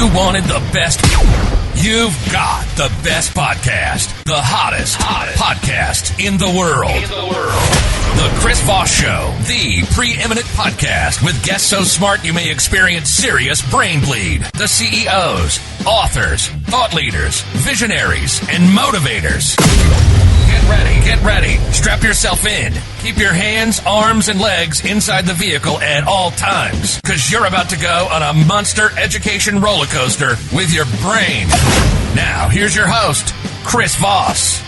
you wanted the best, you've got the best podcast. The hottest podcast in the world. The Chris Voss Show, the preeminent podcast with guests so smart you may experience serious brain bleed. The CEOs, authors, thought leaders, visionaries, and motivators. Get ready. Strap yourself in. Keep your hands, arms, and legs inside the vehicle at all times, because you're about to go on a monster education roller coaster with your brain. Now, here's your host, Chris Voss.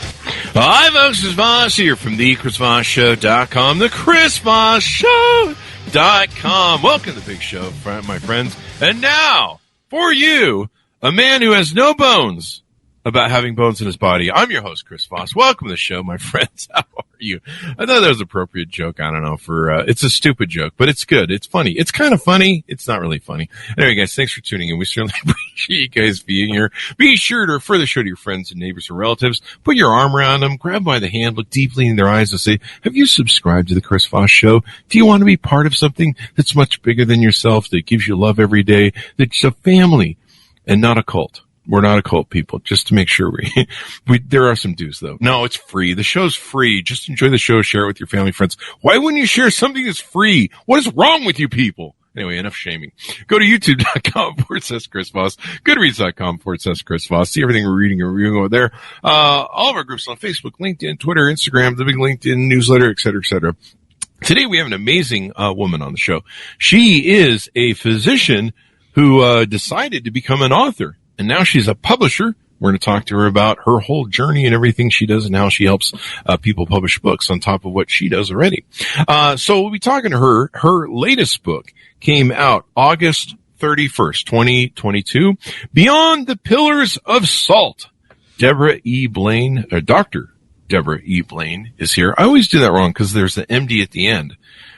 Hi, folks. This is Voss here from thechrisvossshow.com, thechrisvossshow.com. Welcome to the big show, my friends. And now, for you, a man who has no bones about having bones in his body. I'm your host, Chris Voss. Welcome to the show, my friends. How are you? I thought that was an appropriate joke. I don't know it's a stupid joke, but it's good. It's funny. It's kind of funny. It's not really funny. Anyway, guys, thanks for tuning in. We certainly appreciate you guys being here. Be sure to refer the show to your friends and neighbors and relatives. Put your arm around them, grab by the hand, look deeply in their eyes and say, have you subscribed to the Chris Voss Show? Do you want to be part of something that's much bigger than yourself, that gives you love every day, that's a family and not a cult? We're not a cult, people, just to make sure there are some dues, though. No, it's free. The show's free. Just enjoy the show. Share it with your family, friends. Why wouldn't you share something that's free? What is wrong with you people? Anyway, enough shaming. Go to youtube.com/Chris Voss, goodreads.com/Chris Voss. See everything we're reading and reviewing over there. All of our groups on Facebook, LinkedIn, Twitter, Instagram, the big LinkedIn newsletter, et cetera, et cetera. Today we have an amazing woman on the show. She is a physician who decided to become an author. And now she's a publisher. We're going to talk to her about her whole journey and everything she does and how she helps people publish books on top of what she does already. So we'll be talking to her. Her latest book came out August 31st, 2022. Beyond the Pillars of Salt. Debra E. Blaine, or Dr. Debra E. Blaine is here. I always do that wrong because there's the MD at the end.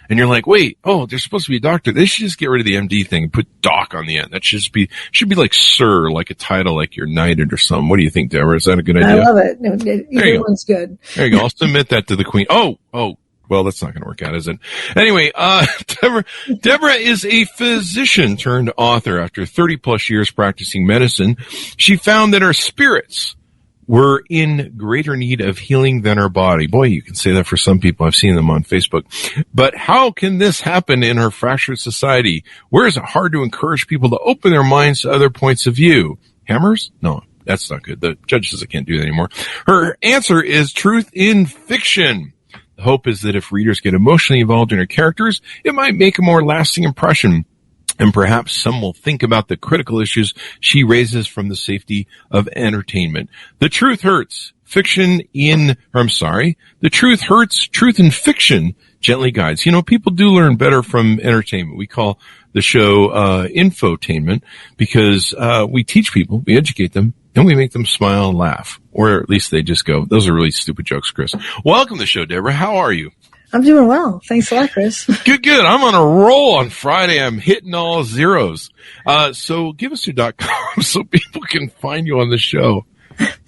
And you're like, wait, there's supposed to be a doctor. They should just get rid of the MD thing and put doc on the end. That should be like sir, like a title, like you're knighted or something. What do you think, Debra? Is that a good idea? I love it. Either one's good. There you go. I'll submit that to the queen. Oh, well, that's not going to work out, is it? Anyway, Debra is a physician turned author. After 30 plus years practicing medicine, she found that her spirits were in greater need of healing than our body. Boy, you can say that for some people. I've seen them on Facebook. But how can this happen in our fractured society? Where is it hard to encourage people to open their minds to other points of view? Hammers? No, that's not good. The judge says I can't do that anymore. Her answer is truth in fiction. The hope is that if readers get emotionally involved in her characters, it might make a more lasting impression. And perhaps some will think about the critical issues she raises from the safety of entertainment. The truth hurts. The truth hurts. Truth in fiction gently guides. You know, people do learn better from entertainment. We call the show infotainment because we teach people, we educate them, and we make them smile and laugh. Or at least they just go, those are really stupid jokes, Chris. Welcome to the show, Debra. How are you? I'm doing well. Thanks a lot, Chris. Good. I'm on a roll on Friday. I'm hitting all zeros. So give us your .com so people can find you on the show.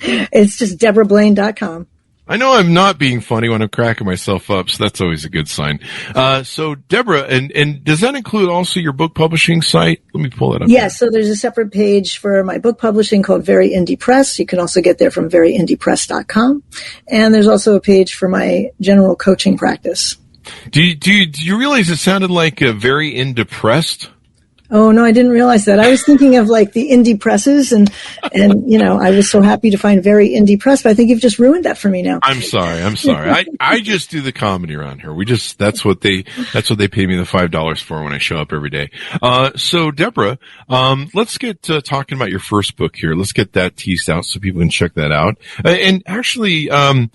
It's just DebraBlaine.com. I know I'm not being funny when I'm cracking myself up, so that's always a good sign. So Debra, and does that include also your book publishing site? Let me pull that up. Yes, so there's a separate page for my book publishing called Very Indie Press. You can also get there from veryindiepress.com. And there's also a page for my general coaching practice. Do you realize it sounded like Very Indepressed? Oh, no, I didn't realize that. I was thinking of like the indie presses and, you know, I was so happy to find Very Indie Press, but I think you've just ruined that for me now. I'm sorry. I just do the comedy around here. That's what they pay me the $5 for when I show up every day. So Debra, let's get talking about your first book here. Let's get that teased out so people can check that out. And actually, let's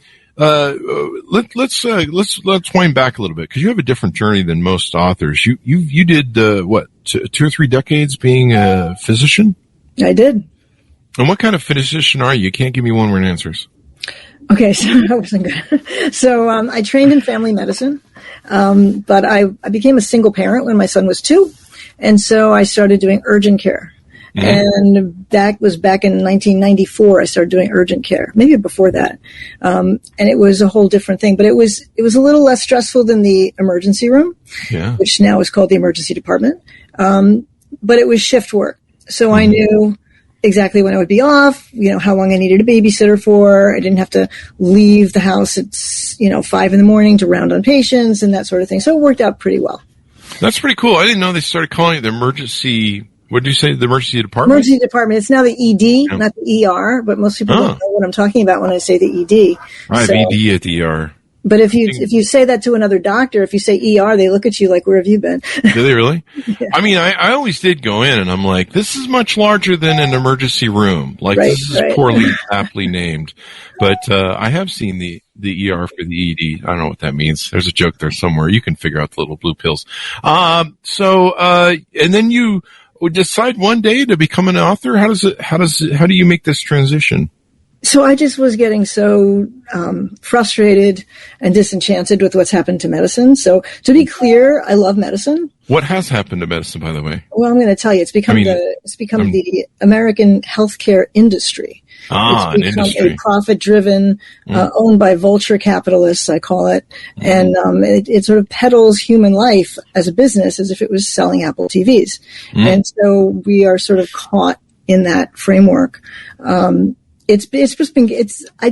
wind back a little bit because you have a different journey than most authors. You did, 2 or 3 decades being a physician? I did. And what kind of physician are you? You can't give me one-word answers. Okay, so that wasn't good. So I trained in family medicine, but I became a single parent when my son was 2, and so I started doing urgent care. Mm-hmm. And that was back in 1994. I started doing urgent care, maybe before that. And it was a whole different thing, but it was a little less stressful than the emergency room, which now is called the emergency department. But it was shift work. So I knew exactly when I would be off, how long I needed a babysitter for. I didn't have to leave the house at, 5 a.m. to round on patients and that sort of thing. So it worked out pretty well. That's pretty cool. I didn't know they started calling it the emergency. What did you say? The emergency department? Emergency department. It's now the ED, not the ER, but most people don't know what I'm talking about when I say the ED. I have ED at the ER. But if you say that to another doctor, if you say ER, they look at you like, where have you been? Do they really? Yeah. I mean, I always did go in and I'm like, this is much larger than an emergency room. Like this is poorly, aptly named. But, I have seen the ER for the ED. I don't know what that means. There's a joke there somewhere. You can figure out the little blue pills. And then you decide one day to become an author. How do you make this transition? So I just was getting so frustrated and disenchanted with what's happened to medicine. So to be clear, I love medicine. What has happened to medicine, by the way? Well, I'm going to tell you, it's become the American healthcare industry. It's become a profit-driven, owned by vulture capitalists, I call it, and it sort of peddles human life as a business as if it was selling Apple TVs, and so we are sort of caught in that framework. I'd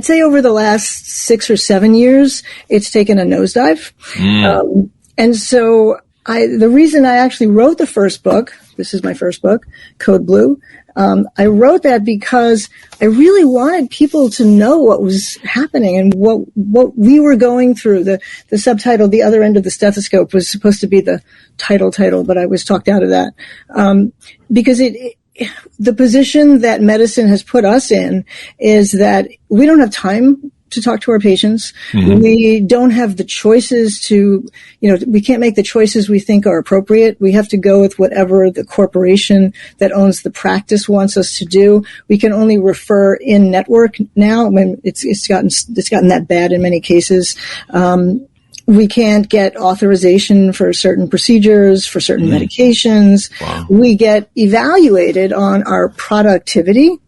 say over the last 6 or 7 years, it's taken a nosedive. And so the reason I actually wrote the first book, this is my first book, Code Blue, I wrote that because I really wanted people to know what was happening and what we were going through. The subtitle, The Other End of the Stethoscope, was supposed to be the title, but I was talked out of that. Because the position that medicine has put us in is that we don't have time to talk to our patients. We don't have the choices we can't make the choices we think are appropriate. We have to go with whatever the corporation that owns the practice wants us to do. We can only refer in network now. I mean, it's gotten that bad in many cases. We can't get authorization for certain procedures, for certain medications. Wow. We get evaluated on our productivity,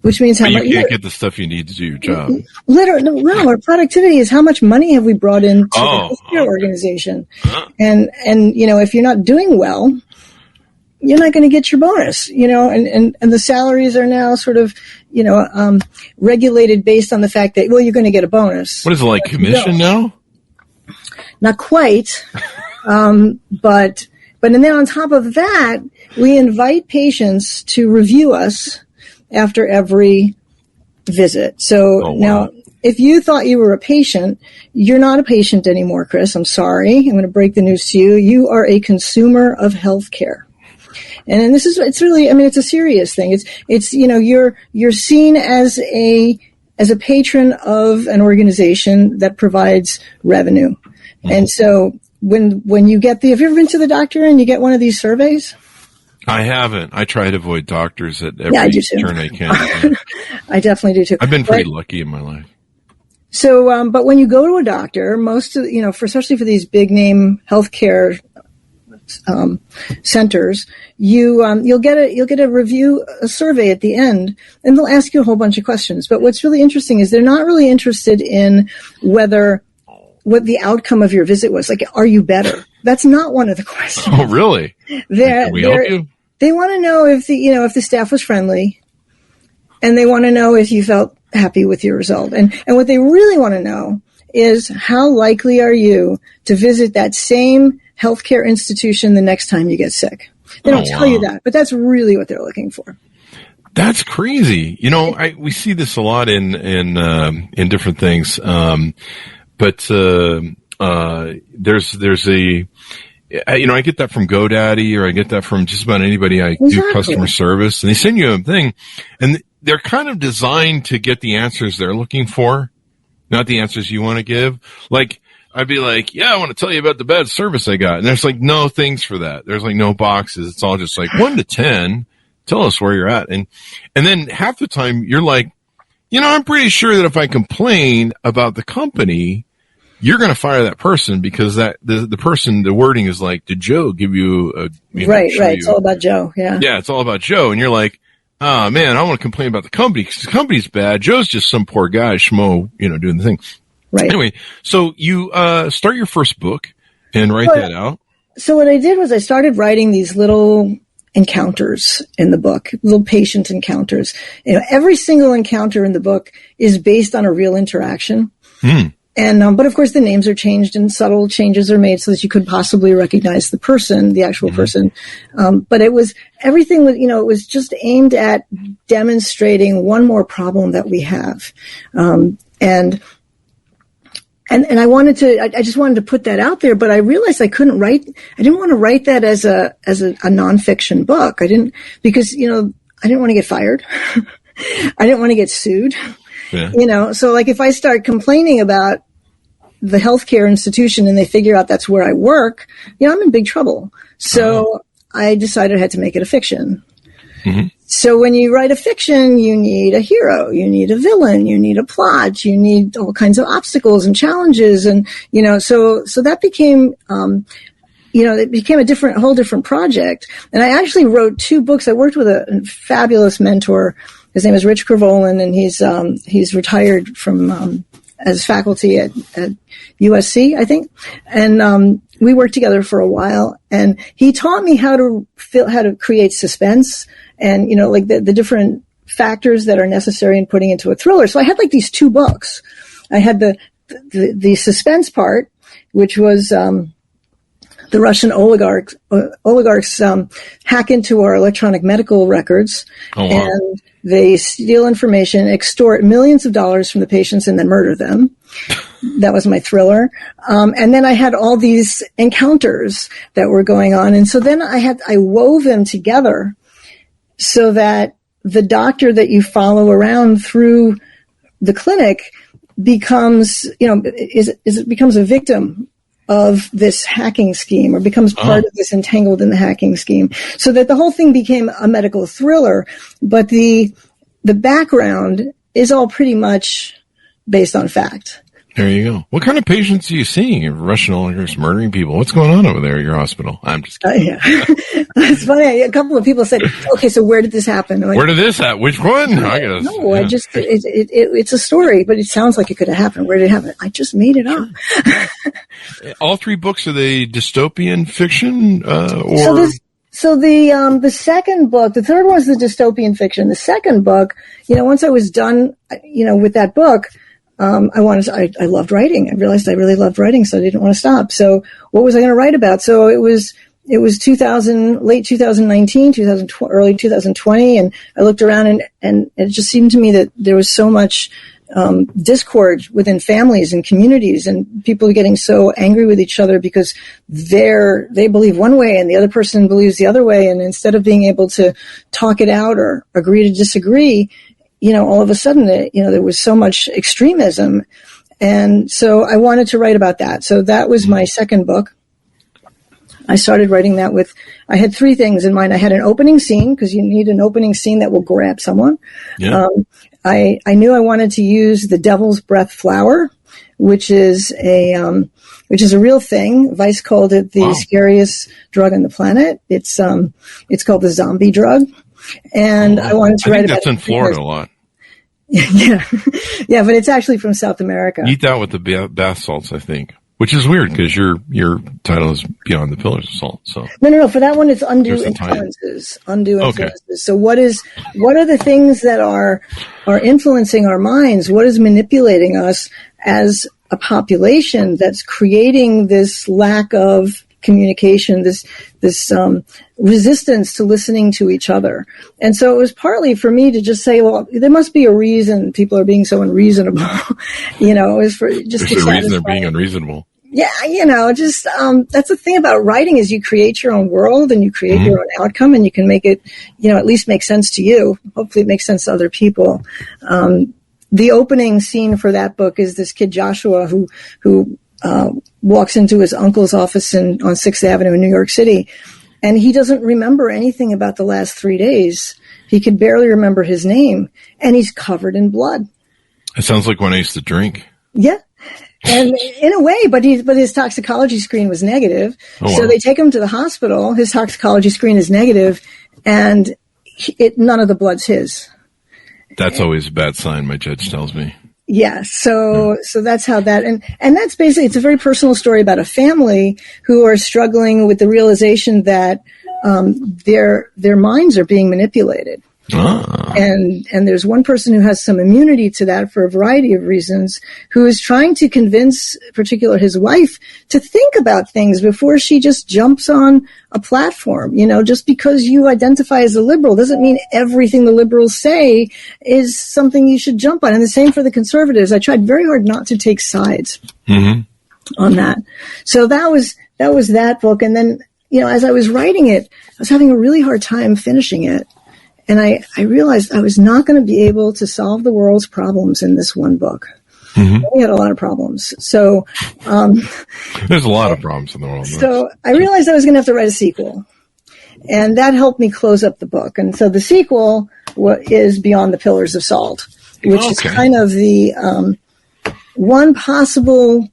which means how much you can't get the stuff you need to do your job. Literally, no. Our productivity is how much money have we brought into the healthcare organization, and if you're not doing well, you're not going to get your bonus. And the salaries are now sort of regulated based on the fact that you're going to get a bonus. What is it, like commission now? Not quite, but and then on top of that, we invite patients to review us after every visit. So now, if you thought you were a patient, you're not a patient anymore, Chris. I'm sorry. I'm going to break the news to you. You are a consumer of healthcare. And it's really, it's a serious thing. It's you're seen as a patron of an organization that provides revenue. And so when you get have you ever been to the doctor and you get one of these surveys? I haven't. I try to avoid doctors at every turn I can. I definitely do too. I've been pretty lucky in my life. So, but when you go to a doctor, most of, especially for these big name healthcare centers, you'll get a survey at the end, and they'll ask you a whole bunch of questions. But what's really interesting is they're not really interested in what the outcome of your visit was. Like, are you better? That's not one of the questions. Oh, really? Can we help you? They want to know if the staff was friendly, and they want to know if you felt happy with your result. And what they really want to know is how likely are you to visit that same healthcare institution the next time you get sick. They don't tell you that, but that's really what they're looking for. That's crazy. We see this a lot in different things. But there's a, I get that from GoDaddy, or I get that from just about anybody I do customer service, and they send you a thing, and they're kind of designed to get the answers they're looking for, not the answers you want to give. Like, I'd be like, I want to tell you about the bad service I got. And there's like no things for that. There's like no boxes. It's all just like 1 to 10. Tell us where you're at. And then half the time you're like, I'm pretty sure that if I complain about the company, you're going to fire that person because the person, the wording is like, did Joe give you a, right. It's all about Joe. Yeah. Yeah. It's all about Joe. And you're like, oh man, I want to complain about the company because the company's bad. Joe's just some poor guy, schmo, doing the thing. Right. Anyway, so you start your first book and write that out. So what I did was I started writing these little encounters in the book, little patient encounters. Every single encounter in the book is based on a real interaction. And, but of course the names are changed and subtle changes are made so that you could possibly recognize the person, the actual person. But everything was, it was just aimed at demonstrating one more problem that we have. And I just wanted to put that out there, but I realized I didn't want to write that as a nonfiction book. Because, I didn't want to get fired. I didn't want to get sued. Yeah. So like if I start complaining about the healthcare institution and they figure out that's where I work, I'm in big trouble. So I decided I had to make it a fiction. So when you write a fiction, you need a hero, you need a villain, you need a plot, you need all kinds of obstacles and challenges. And, so that became, it became a whole different project. And I actually wrote 2 books. I worked with a fabulous mentor. His name is Rich Kervolin, and he's retired from, as faculty at USC, I think. And, we worked together for a while, and he taught me how to create suspense and, like the different factors that are necessary in putting into a thriller. So I had like these 2 books. I had the suspense part, which was, the Russian oligarchs hack into our electronic medical records. Oh, wow. And they steal information, extort millions of dollars from the patients, and then murder them. That was my thriller. And then I had all these encounters that were going on. And so then I wove them together so that the doctor that you follow around through the clinic becomes, becomes a victim of this hacking scheme, or becomes part of this entangled in the hacking scheme, so that the whole thing became a medical thriller. But the background is all pretty much based on fact. There you go. What kind of patients are you seeing? Russian oligarchs murdering people? What's going on over there at your hospital? I'm just kidding. Yeah. It's funny. A couple of people said, okay, so where did this happen? Like, where did this happen? Which one? I guess. No, yeah. It's a story, but it sounds like it could have happened. Where did it happen? I just made it up. All 3 books, are they dystopian fiction, or? So the second book, the third one was the dystopian fiction. The second book, once I was done, with that book, I loved writing. I realized I really loved writing, so I didn't want to stop. So what was I going to write about? So it was late 2019, early 2020. And I looked around and it just seemed to me that there was so much, discord within families and communities, and people getting so angry with each other because they believe one way and the other person believes the other way. And instead of being able to talk it out or agree to disagree, all of a sudden, there was so much extremism. And so I wanted to write about that. So that was my second book. I started writing that I had 3 things in mind. I had an opening scene, because you need an opening scene that will grab someone. Yeah. I knew I wanted to use the devil's breath flower, which is a real thing. Vice called it the scariest drug on the planet. It's called the zombie drug. And I wanted to write about it. That's in Florida a lot. Yeah. Yeah, but it's actually from South America. Eat that with the bath salts, I think. Which is weird, because your title is Beyond the Pillars of Salt. So no. For that one, it's undue influences. Undue influences. Okay. So what are the things that are influencing our minds? What is manipulating us as a population that's creating this lack of communication, this resistance to listening to each other? And so it was partly for me to just say, well, there must be a reason people are being so unreasonable. It was for just there's a reason they're being unreasonable. Yeah, that's the thing about writing, is you create your own world and you create your own outcome, and you can make it, at least make sense to you. Hopefully it makes sense to other people. The opening scene for that book is this kid Joshua who walks into his uncle's office on 6th Avenue in New York City, and he doesn't remember anything about the last 3 days. He could barely remember his name, and he's covered in blood. It sounds like when I used to drink. Yeah. And in a way, but his toxicology screen was negative. Oh, wow. So they take him to the hospital. His toxicology screen is negative, and none of the blood's his. That's always a bad sign, my judge tells me. Yeah. So that's how that, and that's basically, it's a very personal story about a family who are struggling with the realization that their minds are being manipulated. Ah. And there's one person who has some immunity to that for a variety of reasons, who is trying to convince, particularly his wife, to think about things before she just jumps on a platform. Just because you identify as a liberal doesn't mean everything the liberals say is something you should jump on. And the same for the conservatives. I tried very hard not to take sides on that. So that was that book. And then, as I was writing it, I was having a really hard time finishing it. And I realized I was not going to be able to solve the world's problems in this one book. We had a lot of problems. So, there's a lot of problems in the world. So I realized I was going to have to write a sequel, and that helped me close up the book. And so the sequel is Beyond the Pillars of Salt, which is kind of the one possible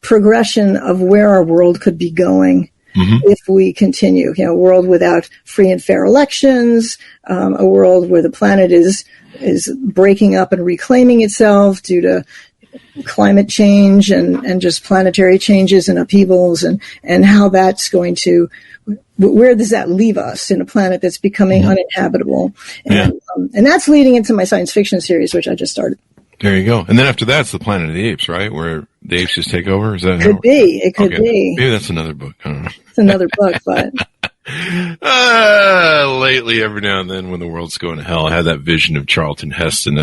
progression of where our world could be going. If we continue, a world without free and fair elections, a world where the planet is breaking up and reclaiming itself due to climate change and just planetary changes and upheavals, and how that's going to, where does that leave us in a planet that's becoming uninhabitable? And that's leading into my science fiction series, which I just started. There you go. And then after that's the Planet of the Apes, right? Where the apes just take over? Is that It could be. Maybe that's another book. I don't know. It's another book, but lately, every now and then when the world's going to hell, I have that vision of Charlton Heston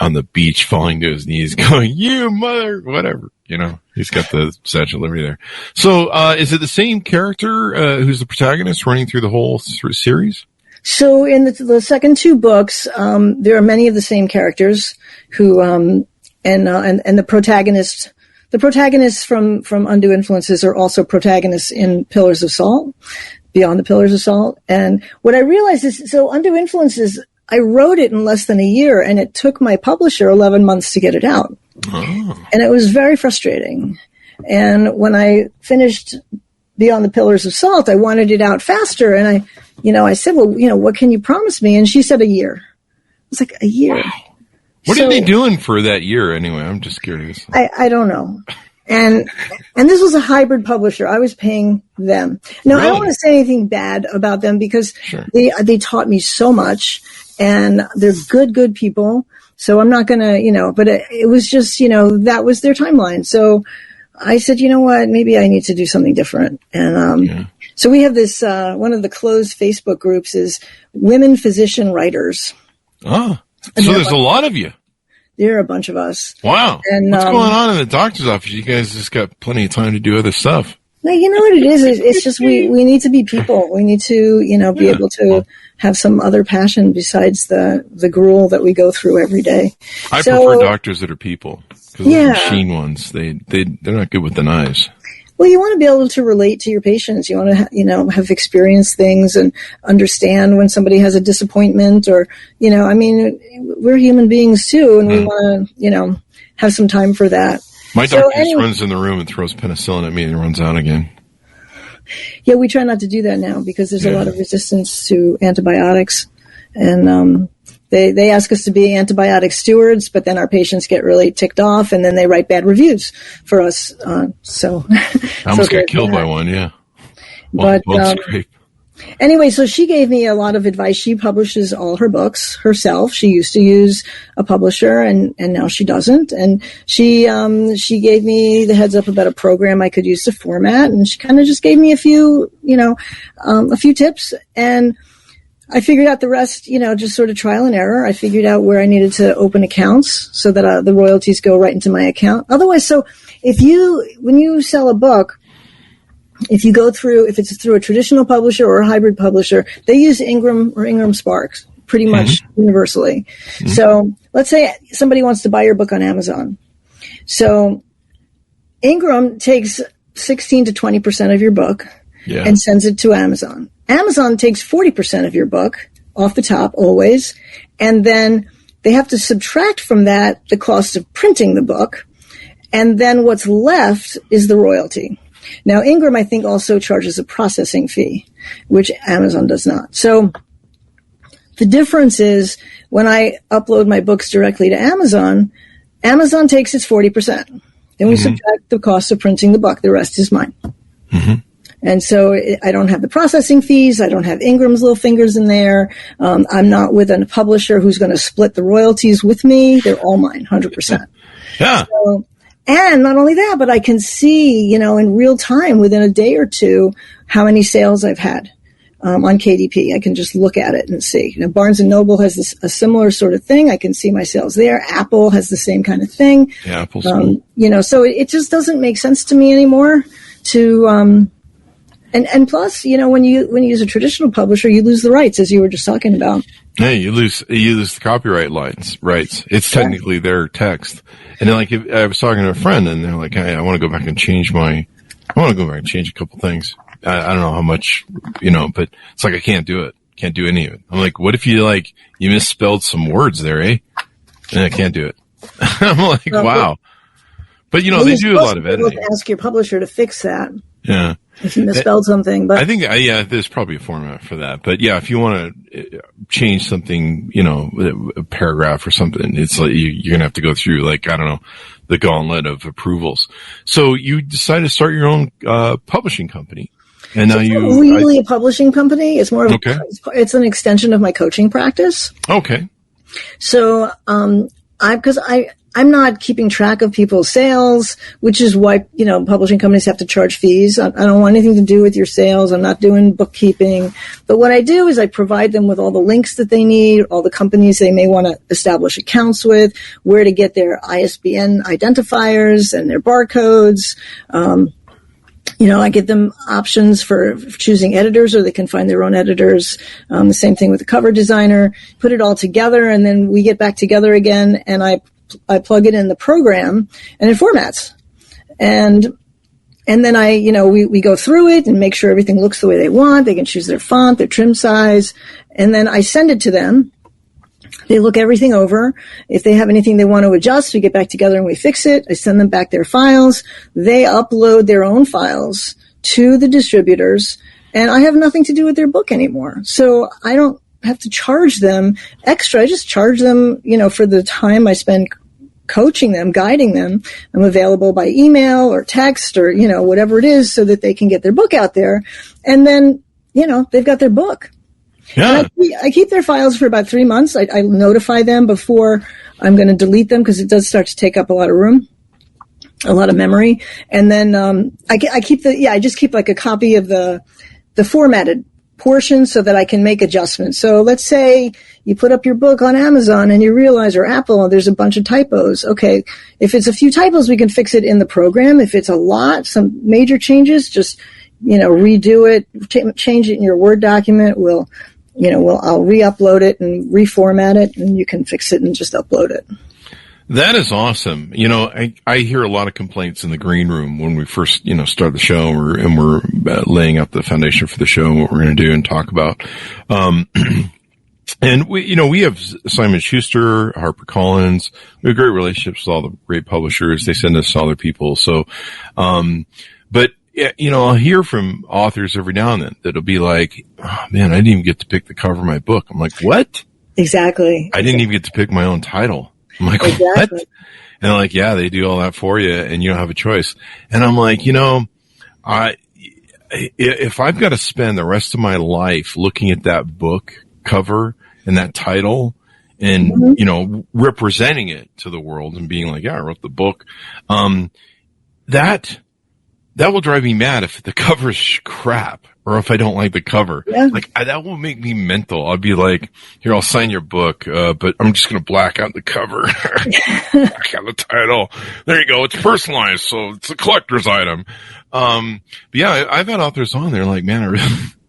on the beach falling to his knees going, "You mother," whatever. He's got the Statue of Liberty there. So, is it the same character, who's the protagonist running through the whole series? So in the second two books, there are many of the same characters who, and the protagonists from Undue Influences are also protagonists in Pillars of Salt, Beyond the Pillars of Salt. And what I realized is, so Undue Influences, I wrote it in less than a year, and it took my publisher 11 months to get it out. Oh. And it was very frustrating. And when I finished Beyond the Pillars of Salt, I wanted it out faster. And I said, well, what can you promise me? And she said a year. It's like a year. Wow. What are they doing for that year anyway? I'm just curious. I don't know. And this was a hybrid publisher. I was paying them. Now, really? I don't want to say anything bad about them because they taught me so much, and they're good people. So I'm not going to, but it was just, that was their timeline. So I said, you know what, maybe I need to do something different. And so we have this, one of the closed Facebook groups is Women Physician Writers. Oh, so there's a lot of you. There are a bunch of us. Wow. And, what's going on in the doctor's office? You guys just got plenty of time to do other stuff. No, you know what it is? It's just we need to be people. We need to, be able to have some other passion besides the gruel that we go through every day. I prefer doctors that are people. Because the machine ones, they're not good with the knives. Well, you want to be able to relate to your patients. You want to, have experienced things and understand when somebody has a disappointment or, we're human beings too, and we want to, have some time for that. My doctor just runs in the room and throws penicillin at me and runs out again. Yeah, we try not to do that now because there's a lot of resistance to antibiotics. And they ask us to be antibiotic stewards, but then our patients get really ticked off and then they write bad reviews for us. I almost got killed by one, yeah. But anyway, so she gave me a lot of advice. She publishes all her books herself. She used to use a publisher and now she doesn't. And she gave me the heads up about a program I could use to format, and she kind of just gave me a few tips, and I figured out the rest, just sort of trial and error. I figured out where I needed to open accounts so that the royalties go right into my account. Otherwise, so when you sell a book, if it's through a traditional publisher or a hybrid publisher, they use Ingram or Ingram Sparks pretty much universally. Mm-hmm. So let's say somebody wants to buy your book on Amazon. So Ingram takes 16 to 20% of your book and sends it to Amazon. Amazon takes 40% of your book off the top always, and then they have to subtract from that the cost of printing the book, and then what's left is the royalty. Now, Ingram, I think, also charges a processing fee, which Amazon does not. So the difference is when I upload my books directly to Amazon, Amazon takes its 40%. Then we subtract the cost of printing the book. The rest is mine. Mm-hmm. And so I don't have the processing fees. I don't have Ingram's little fingers in there. I'm not with a publisher who's going to split the royalties with me. They're all mine, 100%. Yeah. So, and not only that, but I can see, in real time within a day or two, how many sales I've had. On KDP. I can just look at it and see. Barnes & Noble has a similar sort of thing. I can see my sales there. Apple has the same kind of thing. Yeah, Apple's so it just doesn't make sense to me anymore to, and plus, when you use a traditional publisher, you lose the rights, as you were just talking about. Hey, you lose the copyright rights. It's technically their text. And then, like, I was talking to a friend, and they're like, hey, I want to go back and change a couple things. I don't know how much, but it's like I can't do it. Can't do any of it. I'm like, what if you misspelled some words there, eh? And I can't do it. I'm like, wow. But they do a lot of editing. Ask your publisher to fix that. Yeah. If you misspelled something, but I think, there's probably a format for that. But yeah, if you want to change something, a paragraph or something, it's like you're gonna have to go through, like, I don't know, the gauntlet of approvals. So you decided to start your own publishing company. And now it's not really a publishing company. It's more of it's an extension of my coaching practice. Okay. So, I'm not keeping track of people's sales, which is why, publishing companies have to charge fees. I don't want anything to do with your sales. I'm not doing bookkeeping. But what I do is I provide them with all the links that they need, all the companies they may want to establish accounts with, where to get their ISBN identifiers and their barcodes. I give them options for choosing editors, or they can find their own editors. The same thing with the cover designer. Put it all together, and then we get back together again, and I plug it in the program, and it formats. And then we go through it and make sure everything looks the way they want. They can choose their font, their trim size, and then I send it to them. They look everything over. If they have anything they want to adjust, we get back together and we fix it. I send them back their files. They upload their own files to the distributors, and I have nothing to do with their book anymore. So I don't have to charge them extra. I just charge them, for the time I spend coaching them, guiding them. I'm available by email or text or, whatever it is, so that they can get their book out there. And then, they've got their book. Yeah. I keep their files for about 3 months. I notify them before I'm going to delete them, because it does start to take up a lot of room, a lot of memory. And then I just keep like a copy of the formatted portion so that I can make adjustments. So let's say you put up your book on Amazon and you realize, or Apple, there's a bunch of typos. Okay, if it's a few typos, we can fix it in the program. If it's a lot, some major changes, just redo it, change it in your Word document. I'll re-upload it and reformat it, and you can fix it and just upload it. That is awesome. I hear a lot of complaints in the green room when we first, start the show, and we're laying out the foundation for the show and what we're going to do and talk about. And we have Simon Schuster, HarperCollins. We have great relationships with all the great publishers. They send us other people. So, but I'll hear from authors every now and then that'll be like, oh man, I didn't even get to pick the cover of my book. I'm like, what? Exactly. I didn't even get to pick my own title. I'm like, exactly. What? And they're like, yeah, they do all that for you and you don't have a choice. And I'm like, if I've got to spend the rest of my life looking at that book cover and that title and, representing it to the world and being like, yeah, I wrote the book. That will drive me mad if the cover's crap or if I don't like the cover. Yeah. That will make me mental. I'll be like, here, I'll sign your book, but I'm just going to black out the cover. Black out the title. There you go. It's personalized, so it's a collector's item. But yeah, I've had authors on there like, man, I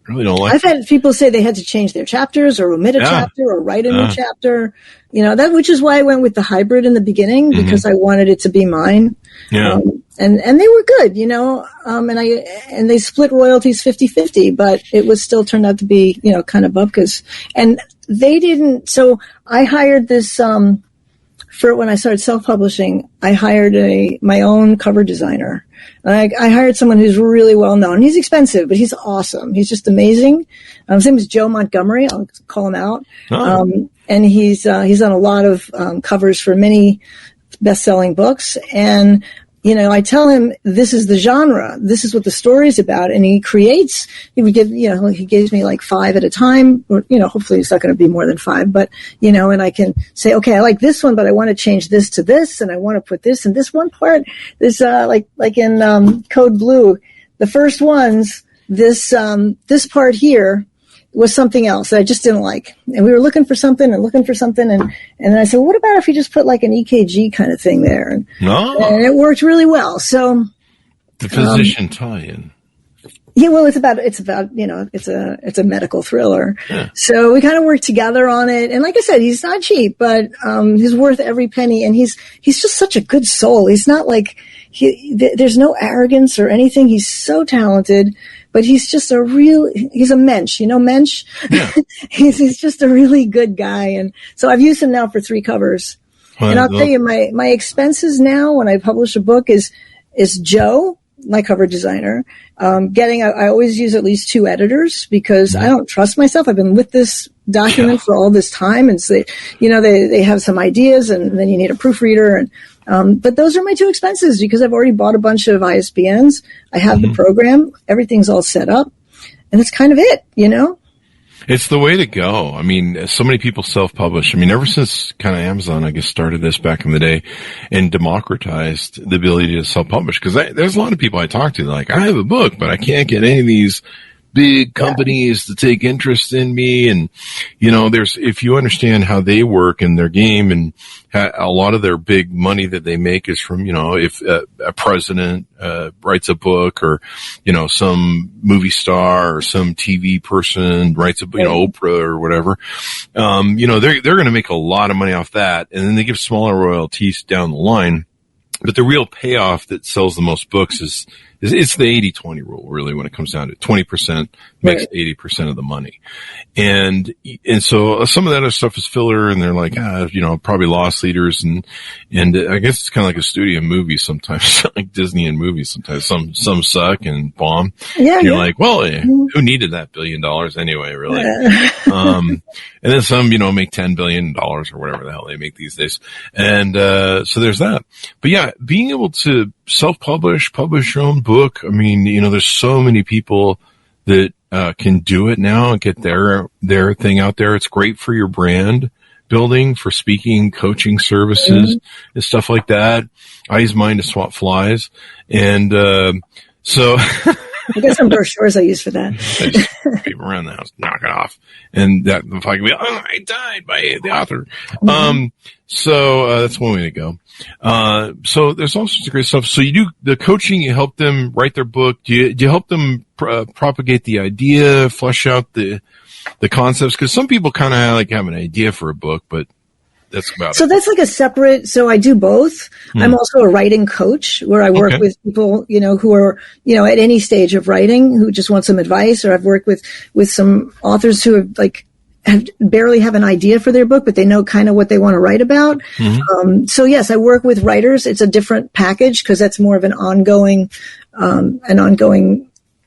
really don't like I've had people say they had to change their chapters or omit a chapter or write a new chapter. Which is why I went with the hybrid in the beginning, because I wanted it to be mine. Yeah. And they were good, and they split royalties 50-50, but it was still turned out to be, kind of bupkis. And they didn't, so I hired this, for when I started self-publishing, I hired my own cover designer. I hired someone who's really well known. He's expensive, but he's awesome. He's just amazing. His name is Joe Montgomery. I'll call him out. Oh. And he's done a lot of, covers for many best-selling books. And I tell him this is the genre, this is what the story is about, and he gives me like 5 at a time, or, hopefully it's not going to be more than 5, but, and I can say, okay, I like this one, but I want to change this to this, and I want to put this in this one part. This, like in, Code Blue, the first ones, this part here was something else that I just didn't like. And we were looking for something. And then I said, well, what about if we just put like an EKG kind of thing there? And it worked really well. So the physician tie-in. Yeah, well, it's about, it's a medical thriller. Yeah. So we kind of worked together on it. And like I said, he's not cheap, but, he's worth every penny. And he's just such a good soul. He's not like, there's no arrogance or anything. He's so talented, but he's just he's a mensch, mensch. Yeah. he's just a really good guy. And so I've used him now for 3 covers. Well, and I'll tell you, my expenses now when I publish a book is Joe, my cover designer, I always use at least 2 editors because I don't trust myself. I've been with this document for all this time, and so they have some ideas, and then you need a proofreader, and but those are my 2 expenses because I've already bought a bunch of ISBNs. I have the program, everything's all set up, and that's kind of it, It's the way to go. I mean, so many people self-publish. I mean, ever since kind of Amazon, I guess, started this back in the day and democratized the ability to self-publish. Because there's a lot of people I talk to, like, I have a book, but I can't get any of these big companies to take interest in me. And, if you understand how they work in their game, and a lot of their big money that they make is from, if a president writes a book, or, some movie star or some TV person writes a book, Oprah or whatever, they're going to make a lot of money off that. And then they give smaller royalties down the line. But the real payoff that sells the most books is it's the 80-20 rule, really, when it comes down to it. 20% makes 80% of the money. And so some of that other stuff is filler, and they're like, probably loss leaders. And I guess it's kind of like a studio movie sometimes, like Disney and movies sometimes. Some suck and bomb. Yeah. And you're like, well, who needed that $1 billion anyway, really? And then some, make $10 billion or whatever the hell they make these days. And, so there's that. But yeah, being able to self-publish, publish your own book. I mean, there's so many people that can do it now and get their thing out there. It's great for your brand building, for speaking, coaching services, and stuff like that. I use mine to swap flies. And so I got some brochures I use for that. I just people around the house, knock it off. And that if I can be, I died by the author. So that's one way to go. So there's all sorts of great stuff. So you do the coaching, you help them write their book. Do you help them propagate the idea, flesh out the concepts? Because some people kind of like have an idea for a book, but that's about it. So that's like a separate, so I do both. I'm also a writing coach where I work with people, who are, at any stage of writing, who just want some advice, or I've worked with some authors who barely have an idea for their book, but they know kind of what they want to write about. So yes, I work with writers. It's a different package because that's more of an ongoing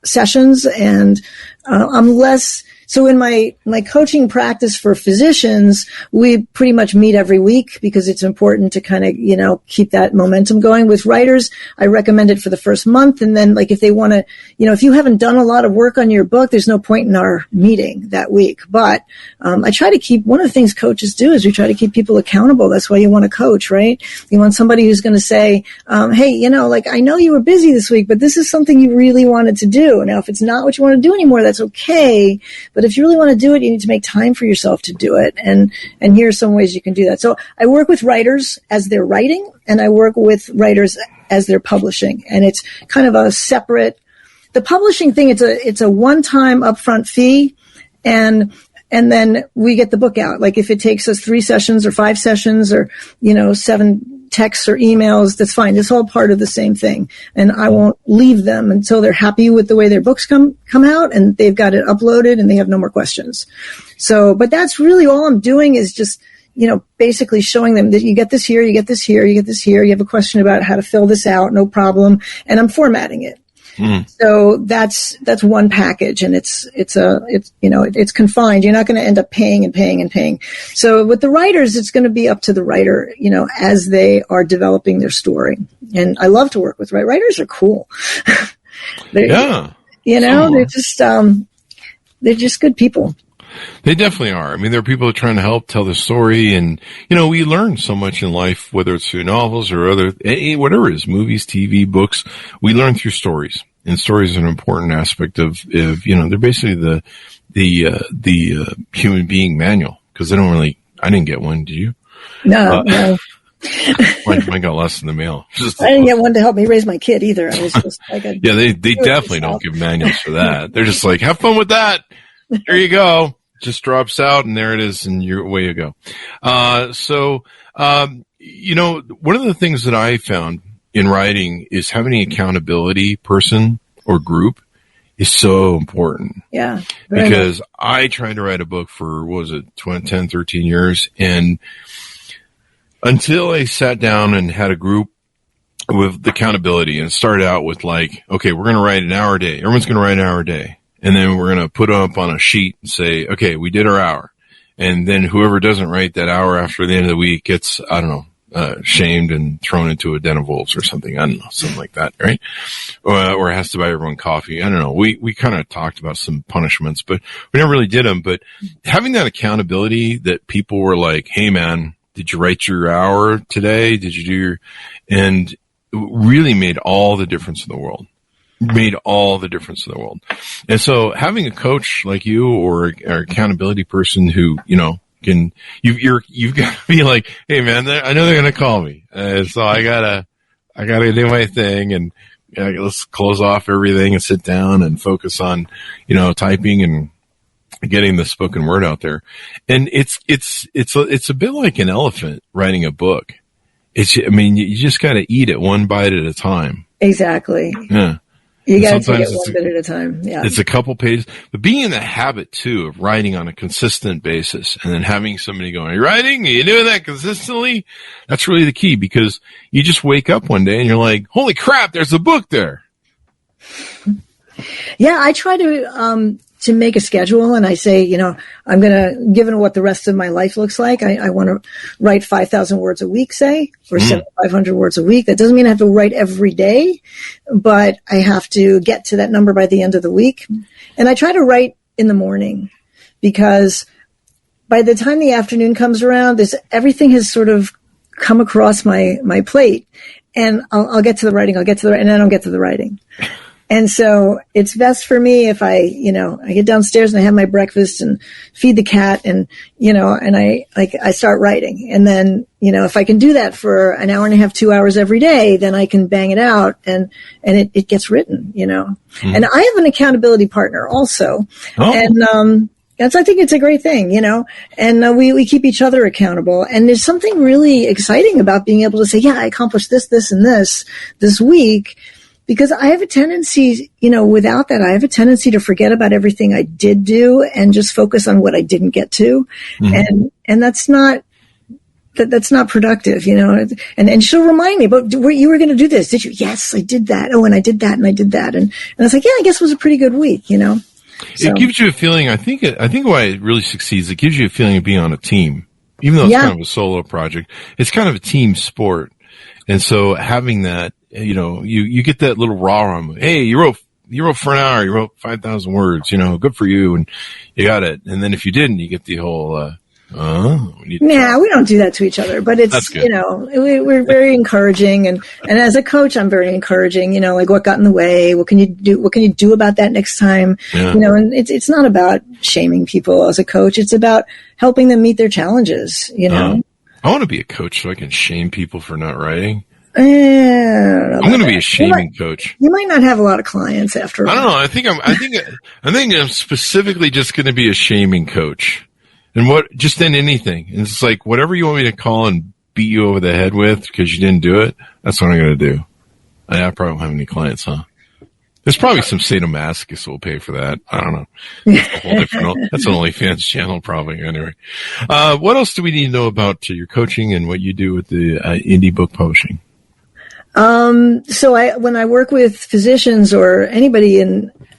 sessions. And, I'm less, so in my coaching practice for physicians, we pretty much meet every week because it's important to kind of, keep that momentum going. With writers, I recommend it for the first month. And then if they want to, if you haven't done a lot of work on your book, there's no point in our meeting that week. But, I try to keep, one of the things coaches do is we try to keep people accountable. That's why you want a coach, right? You want somebody who's going to say, hey, I know you were busy this week, but this is something you really wanted to do. Now, if it's not what you want to do anymore, that's okay. But if you really want to do it, you need to make time for yourself to do it. And here are some ways you can do that. So I work with writers as they're writing, and I work with writers as they're publishing. And it's kind of a separate, the publishing thing, it's a one-time upfront fee. And then we get the book out. Like if it takes us 3 sessions or 5 sessions or, 7 texts or emails, that's fine. It's all part of the same thing. And I won't leave them until they're happy with the way their books come out and they've got it uploaded and they have no more questions. So, but that's really all I'm doing is just, basically showing them that you get this here, you get this here, you get this here. You have a question about how to fill this out, no problem. And I'm formatting it. So that's one package, and it's confined. You're not going to end up paying and paying and paying. So with the writers, it's going to be up to the writer, as they are developing their story. And I love to work with writers. Are cool. They're just good people. They definitely are. I mean, there are people that are trying to help tell the story, and we learn so much in life, whether it's through novels or whatever it is, movies, TV, books. We learn through stories, and stories are an important aspect of they're basically the human being manual, because I didn't get one. Did you? No. Mine got lost in the mail. I didn't get one to help me raise my kid either. I was just like, they definitely don't give manuals for that. They're just like, have fun with that. There you go. Just drops out, and there it is, and away you go. One of the things that I found in writing is having an accountability person or group is so important. Yeah. Because I tried to write a book for, 10, 13 years, and until I sat down and had a group with accountability, and started out with like, okay, we're going to write an hour a day. Everyone's going to write an hour a day. And then we're going to put up on a sheet and say, okay, we did our hour. And then whoever doesn't write that hour after the end of the week gets, shamed and thrown into a den of wolves or something. I don't know, something like that, right? Or has to buy everyone coffee. I don't know. We kind of talked about some punishments, but we never really did them. But having that accountability that people were like, hey man, did you write your hour today? Did you do and it really made all the difference in the world. And so having a coach like you or an accountability person who, you've got to be like, hey man, I know they're going to call me. So I gotta do my thing, and let's close off everything and sit down and focus on, typing and getting the spoken word out there. And it's a bit like an elephant writing a book. You just got to eat it one bite at a time. Exactly. Yeah. You got to take it one bit at a time. Yeah. It's a couple pages, but being in the habit too of writing on a consistent basis, and then having somebody going, are you writing? Are you doing that consistently? That's really the key, because you just wake up one day and you're like, holy crap, there's a book there. Yeah. I try to make a schedule, and I say, I'm going to, given what the rest of my life looks like, I want to write 5,000 words a week, say, or 7,500 words a week. That doesn't mean I have to write every day, but I have to get to that number by the end of the week. And I try to write in the morning, because by the time the afternoon comes around, everything has sort of come across my plate, and I'll get to the writing, and then I don't get to the writing. And so it's best for me if I get downstairs and I have my breakfast and feed the cat, and, and I start writing. And then, if I can do that for an hour and a half, 2 hours every day, then I can bang it out, and it gets written, Mm-hmm. And I have an accountability partner also. Oh. And, I think it's a great thing, and we keep each other accountable. And there's something really exciting about being able to say, yeah, I accomplished this, and this week. Because I have a tendency, without that, I have a tendency to forget about everything I did do and just focus on what I didn't get to. Mm-hmm. And that's not productive, and she'll remind me, but you were going to do this. Did you? Yes, I did that. Oh, and I did that, and I did that. And I was like, yeah, I guess it was a pretty good week, So. It gives you a feeling, I think why it really succeeds, it gives you a feeling of being on a team. Even though it's kind of a solo project, it's kind of a team sport. And so having that, you get that little raw, hey, you wrote for an hour, you wrote 5,000 words, good for you, and you got it. And then if you didn't, you get the whole, we don't do that to each other, but it's, we're very encouraging. And as a coach, I'm very encouraging, like what got in the way? What can you do? What can you do about that next time? Yeah. And it's not about shaming people as a coach. It's about helping them meet their challenges, I want to be a coach so I can shame people for not writing. I don't know. I'm going to be a shaming coach. You might not have a lot of clients after. I don't know. I think I'm specifically just going to be a shaming coach, and just in anything. And it's like whatever you want me to call and beat you over the head with because you didn't do it. That's what I'm going to do. I probably don't have any clients, huh? There's probably some sadomasochists who will pay for that. I don't know. That's a whole different. That's an OnlyFans channel, probably. Anyway, what else do we need to know about your coaching and what you do with the indie book publishing? So when I work with physicians or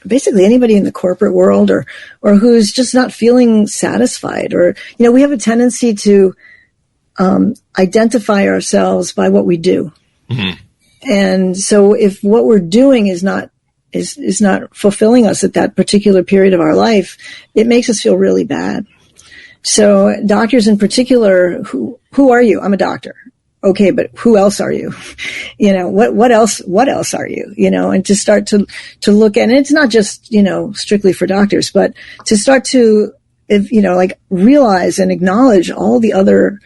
basically anybody in the corporate world or who's just not feeling satisfied, or, we have a tendency to identify ourselves by what we do. Mm-hmm. And so if what we're doing is not fulfilling us at that particular period of our life, it makes us feel really bad. So doctors in particular, who are you? I'm a doctor. Okay, but who else are you? What else are you? And to start to look at, and it's not just, strictly for doctors, but to start to, realize and acknowledge all the other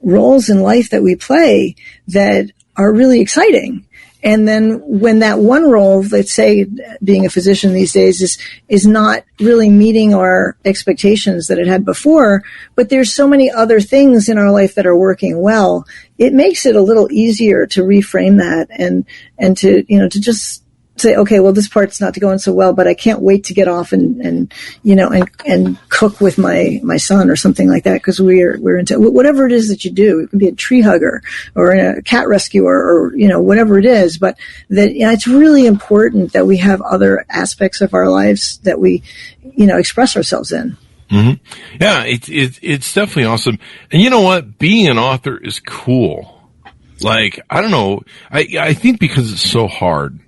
roles in life that we play that are really exciting. And then when that one role, let's say being a physician these days is not really meeting our expectations that it had before, but there's so many other things in our life that are working well, it makes it a little easier to reframe that and to, to just say, okay, well, this part's not going so well, but I can't wait to get off and cook with my son or something like that, because we're into whatever it is that you do. It can be a tree hugger or a cat rescuer or whatever it is, but that it's really important that we have other aspects of our lives that we express ourselves in. Mm-hmm. Yeah, it's definitely awesome. And you know what? Being an author is cool. Like, I don't know. I think because it's so hard.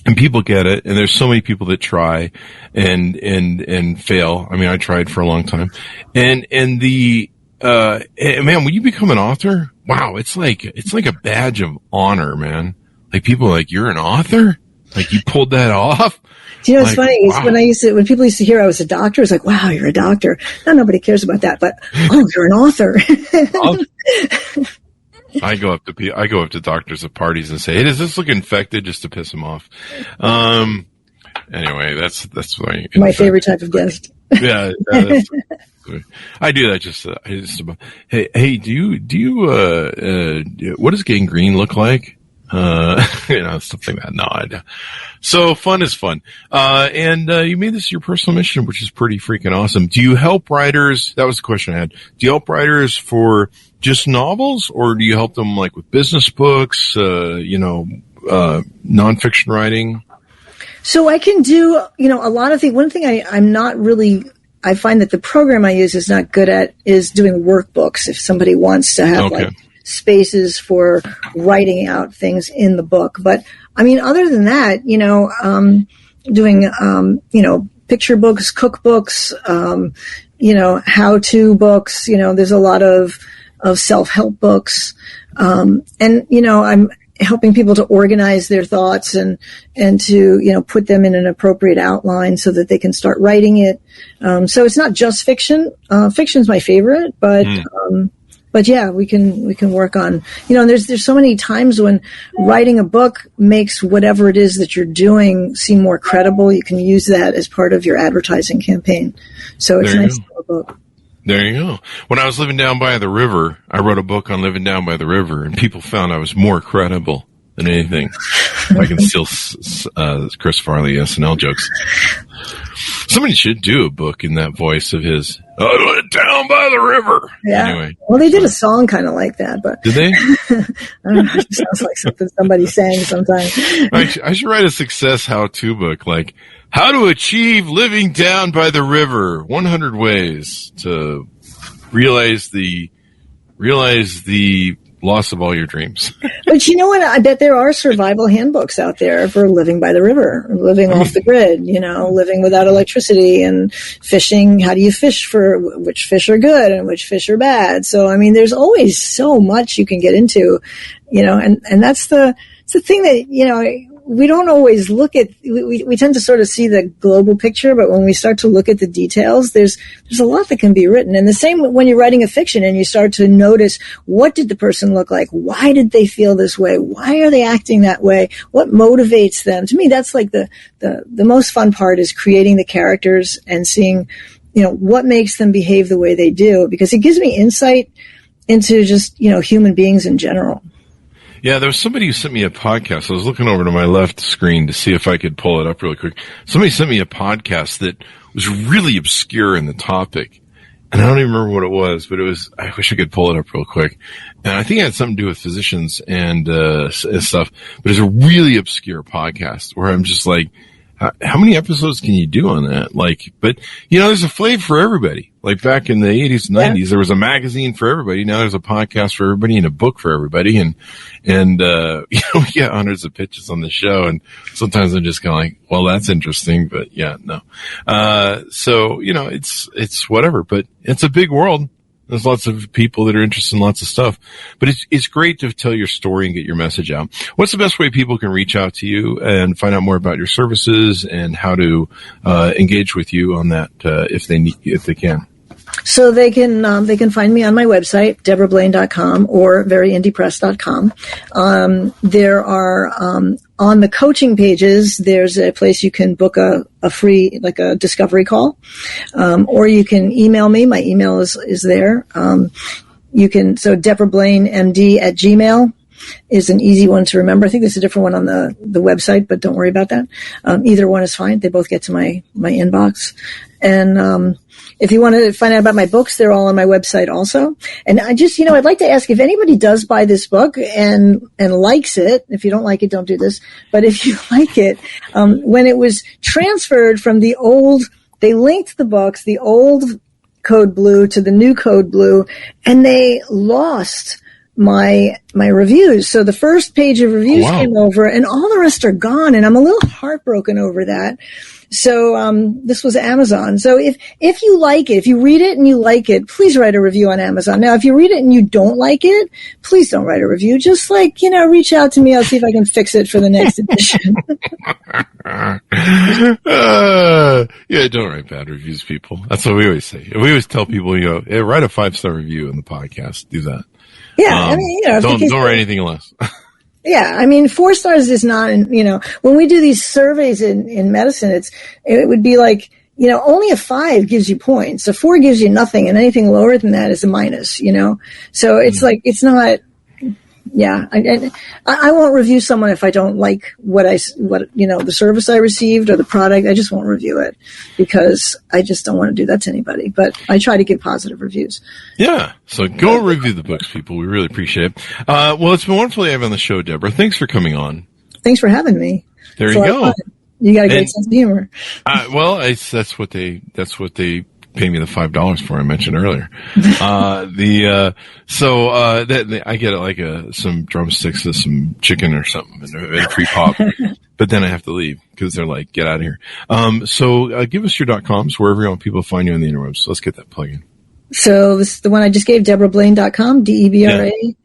And people get it, and there's so many people that try and fail. I mean, I tried for a long time. And man, when you become an author, wow, it's like a badge of honor, man. Like, people are like, you're an author? Like, you pulled that off? Do you know what's funny? Wow. When people used to hear I was a doctor, it's like, wow, you're a doctor. Now nobody cares about that, but, oh, you're an author. I go up to doctors at parties and say, "Hey, does this look infected?" just to piss them off. Anyway, that's my favorite type of guest. Yeah, I do that just about. Hey, do you what does gangrene look like? Stuff like that. No, I don't. So fun is fun. And you made this your personal mission, which is pretty freaking awesome. Do you help writers? That was the question I had. Do you help writers for just novels, or do you help them like with business books, nonfiction writing? So I can do, a lot of things. One thing I find that the program I use is not good at is doing workbooks. If somebody wants to have spaces for writing out things in the book. But I mean, other than that, doing, picture books, cookbooks, how-to books, there's a lot of self-help books. I'm helping people to organize their thoughts and to, put them in an appropriate outline so that they can start writing it. So it's not just fiction. Fiction's my favorite, but yeah, we can work on, and there's so many times when writing a book makes whatever it is that you're doing seem more credible. You can use that as part of your advertising campaign. So it's nice to have a book. There you go. When I was living down by the river, I wrote a book on living down by the river, and people found I was more credible than anything. I can steal Chris Farley SNL jokes. Somebody should do a book in that voice of his. I went down by the river. Yeah. Anyway, well, they did a song kind of like that, but did they? I don't know. It sounds like something somebody sang sometimes. I should write a success how-to book, like how to achieve living down by the river. 100 ways to realize the loss of all your dreams. But you know what? I bet there are survival handbooks out there for living by the river, living off the grid, living without electricity and fishing. How do you fish for which fish are good and which fish are bad? So, I mean, there's always so much you can get into, and that's the thing that, we don't always look at, we tend to sort of see the global picture, but when we start to look at the details, there's a lot that can be written. And the same when you're writing a fiction and you start to notice, what did the person look like? Why did they feel this way? Why are they acting that way? What motivates them? To me, that's like the most fun part, is creating the characters and seeing, what makes them behave the way they do, because it gives me insight into just, human beings in general. Yeah, there was somebody who sent me a podcast. I was looking over to my left screen to see if I could pull it up really quick. Somebody sent me a podcast that was really obscure in the topic. and I don't even remember what it was, but I wish I could pull it up real quick. And I think it had something to do with physicians and stuff, but it's a really obscure podcast where I'm just like, how many episodes can you do on that? Like, but there's a flavor for everybody. Like back in the 80s and 90s, there was a magazine for everybody. Now there's a podcast for everybody and a book for everybody. And we get hundreds of pitches on the show. And sometimes I'm just kind of like, well, that's interesting, but yeah, no. So, it's whatever, but it's a big world. There's lots of people that are interested in lots of stuff, but it's great to tell your story and get your message out. What's the best way people can reach out to you and find out more about your services and how to engage with you on that if they can? So they can find me on my website, debrablaine.com or veryindiepress.com. There are on the coaching pages, there's a place you can book a free, like a discovery call, or you can email me. My email is there. So Debra Blaine MD at Gmail is an easy one to remember. I think there's a different one on the website, but don't worry about that. Either one is fine. They both get to my inbox. And if you want to find out about my books, they're all on my website also. And I just, I'd like to ask if anybody does buy this book and likes it. If you don't like it, don't do this. But if you like it, when it was transferred from the old, they linked the books, the old Code Blue to the new Code Blue, and they lost my reviews. So the first page of reviews came over and all the rest are gone. And I'm a little heartbroken over that. So, this was Amazon. So if you like it, if you read it and you like it, please write a review on Amazon. Now, if you read it and you don't like it, please don't write a review. Just reach out to me. I'll see if I can fix it for the next edition. Yeah, don't write bad reviews, people. That's what we always say. We always tell people, hey, write a 5-star review in the podcast. Do that. Yeah. Don't write anything less. Yeah, 4 stars is not, when we do these surveys in medicine, it would be like, only a 5 gives you points. A 4 gives you nothing, and anything lower than that is a minus, So it's like, it's not, I won't review someone if I don't like the service I received or the product. I just won't review it because I just don't want to do that to anybody. But I try to give positive reviews. Yeah. So go review the books, people. We really appreciate it. Well, it's been wonderful to have you on the show, Debra. Thanks for coming on. Thanks for having me. There you go. You got a great sense of humor. Well, that's what they pay me the $5 for I mentioned earlier. I get like some drumsticks of some chicken or something and a free pop, but then I have to leave because they're like, get out of here. So give us your .coms wherever you want people to find you on the interwebs. So let's get that plug in. So this is the one I just gave, debrablaine.com, DebraBlaine.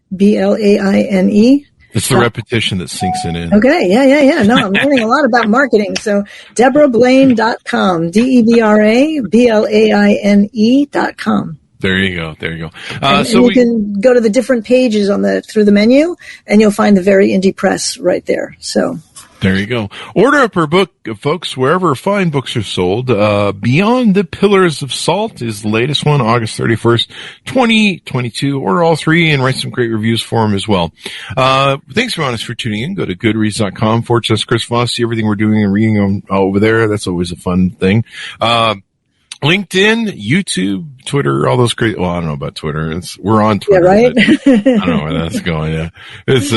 It's the repetition that sinks in. Okay, yeah. No, I'm learning a lot about marketing. So debrablaine.com, Debrablaine.com. There you go. And you can go to the different pages through the menu, and you'll find the Very Indie Press right there. So there you go. Order up her book, folks, wherever fine books are sold. Beyond the Pillars of Salt is the latest one, August 31st, 2022. Order all 3 and write some great reviews for them as well. Thanks for tuning in. Go to goodreads.com/Chris Voss. See everything we're doing and reading on over there. That's always a fun thing. LinkedIn, YouTube, Twitter, all those great. Well, I don't know about Twitter. We're on Twitter. Yeah, right. I don't know where that's going. Yeah, it's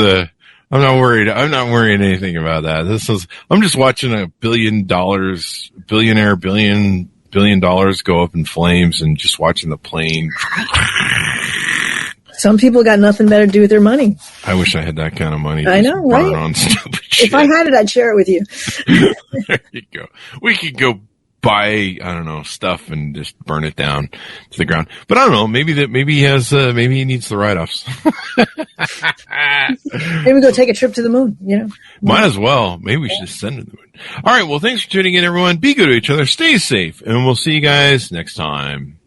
I'm not worried. I'm not worrying anything about that. I'm just watching $1 billion go up in flames and just watching the plane. Some people got nothing better to do with their money. I wish I had that kind of money. I know, right? On stupid shit. If I had it, I'd share it with you. There you go. We could go buy, stuff and just burn it down to the ground. But I don't know, maybe he needs the write-offs. Maybe we go take a trip to the moon, Might as well. Maybe we should just send it to the moon. All right, well, thanks for tuning in, everyone. Be good to each other. Stay safe, and we'll see you guys next time.